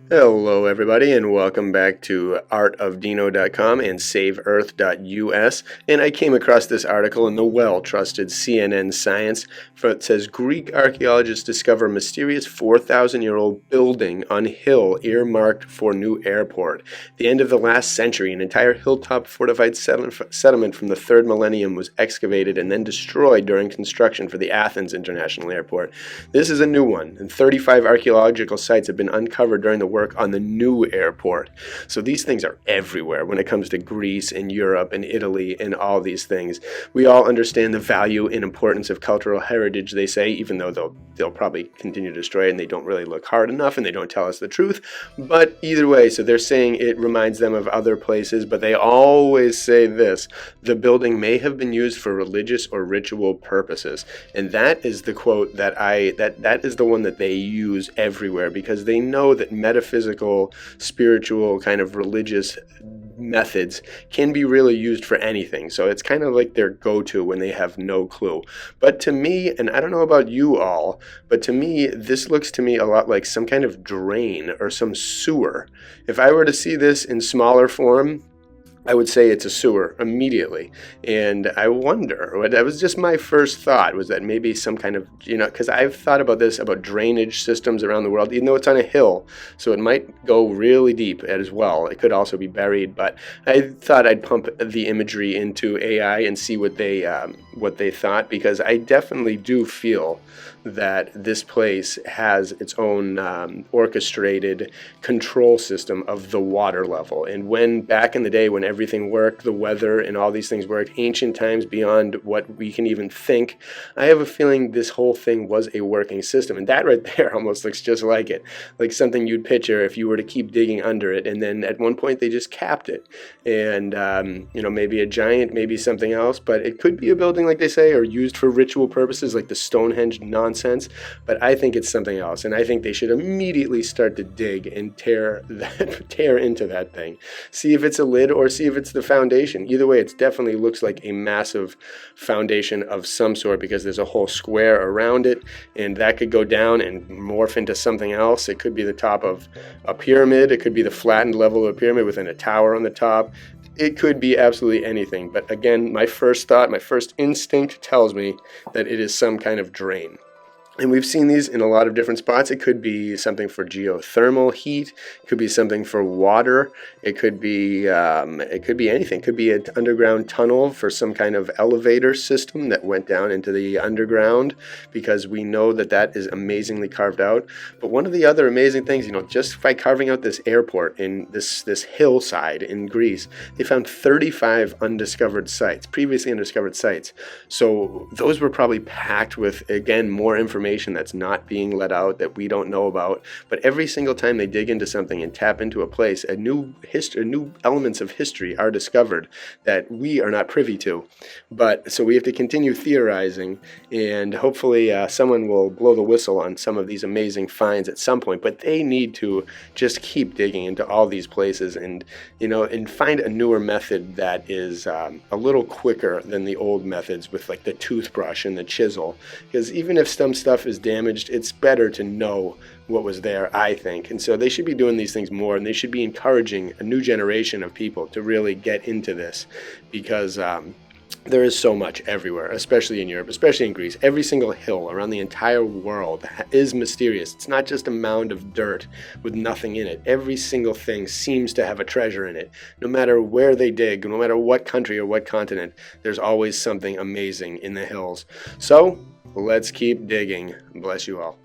Hello everybody and welcome back to artofdino.com and saveearth.us, and I came across this article in the well-trusted CNN Science. It says Greek archaeologists discover mysterious 4,000-year-old building on hill earmarked for new airport. At the end of the last century, an entire hilltop fortified settlement from the 3rd millennium was excavated and then destroyed during construction for the Athens International Airport. This is a new one, and 35 archaeological sites have been uncovered during the work on the new airport. So these things are everywhere when it comes to Greece and Europe and Italy and all these things. We all understand the value and importance of cultural heritage, they say, even though they'll probably continue to destroy it and they don't really look hard enough and they don't tell us the truth. But either way, so they're saying it reminds them of other places, but they always say this: the building may have been used for religious or ritual purposes. And that is the quote that that is the one that they use everywhere, because they know that metaphysical, spiritual, kind of religious methods can be really used for anything. So it's kind of like their go-to when they have no clue. But to me, and I don't know about you all, but to me, this looks to me a lot like some kind of drain or some sewer. If I were to see this in smaller form, I would say it's a sewer immediately. And I wonder, that was just my first thought, was that maybe some kind of, because I've thought about this, about drainage systems around the world, even though it's on a hill, so it might go really deep as well. It could also be buried, but I thought I'd pump the imagery into AI and see what they thought, because I definitely do feel that this place has its own orchestrated control system of the water level. And when back in the day, when everything worked, the weather and all these things worked, ancient times beyond what we can even think, I have a feeling this whole thing was a working system. And that right there almost looks just like it, like something you'd picture if you were to keep digging under it. And then at one point they just capped it. And, maybe a giant, maybe something else, but it could be a building, like they say, or used for ritual purposes, like the Stonehenge nonsense. But I think it's something else. And I think they should immediately start to dig and tear into that thing. See if it's a lid or see if it's the foundation. Either way, it definitely looks like a massive foundation of some sort, because there's a whole square around it, and that could go down and morph into something else. It could be the top of a pyramid. It could be the flattened level of a pyramid within a tower on the top. It could be absolutely anything. But again, my first instinct tells me that it is some kind of drain. And we've seen these in a lot of different spots. It could be something for geothermal heat. It could be something for water. It could be anything. It could be an underground tunnel for some kind of elevator system that went down into the underground, because we know that is amazingly carved out. But one of the other amazing things, just by carving out this airport in this hillside in Greece, they found 35 previously undiscovered sites. So those were probably packed with, again, more information that's not being let out, that we don't know about. But every single time they dig into something and tap into a place, new elements of history are discovered that we are not privy to. But so we have to continue theorizing, and hopefully someone will blow the whistle on some of these amazing finds at some point. But they need to just keep digging into all these places and find a newer method that is a little quicker than the old methods with like the toothbrush and the chisel. Because even if some stuff is damaged, it's better to know what was there, I think. And so they should be doing these things more, and they should be encouraging a new generation of people to really get into this, because there is so much everywhere, especially in Europe, especially in Greece. Every single hill around the entire world is mysterious. It's not just a mound of dirt with nothing in it. Every single thing seems to have a treasure in it. No matter where they dig, no matter what country or what continent, there's always something amazing in the hills. So let's keep digging. Bless you all.